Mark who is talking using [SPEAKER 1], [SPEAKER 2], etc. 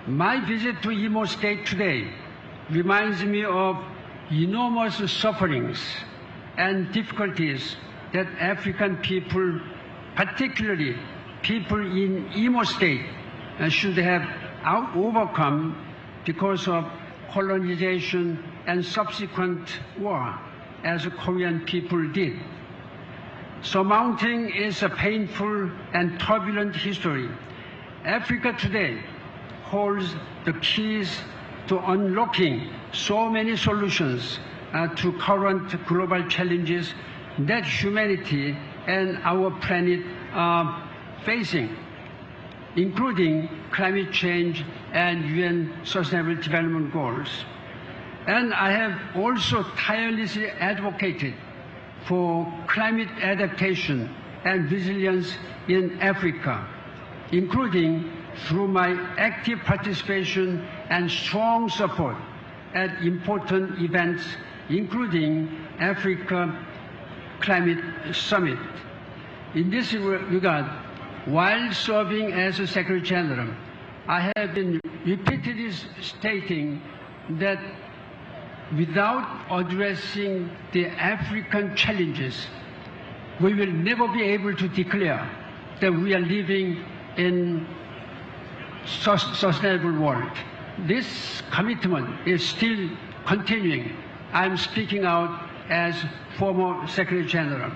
[SPEAKER 1] My visit to Imo State today reminds me of enormous sufferings and difficulties that African people, particularly people in Imo State, should have overcome because of colonization and subsequent war, as the Korean people did. Surmounting is a painful and turbulent history. Africa today holds the keys to unlocking so many solutions to current global challenges that humanity and our planet are facing, including climate change and UN Sustainable Development Goals. And I have also tirelessly advocated for climate adaptation and resilience in Africa, including through my active participation and strong support at important events, including Africa Climate Summit. In this regard, while serving as a Secretary General, I have been repeatedly stating that without addressing the African challenges, we will never be able to declare that we are living in sustainable world. This commitment is still continuing. I'm speaking out as former Secretary General.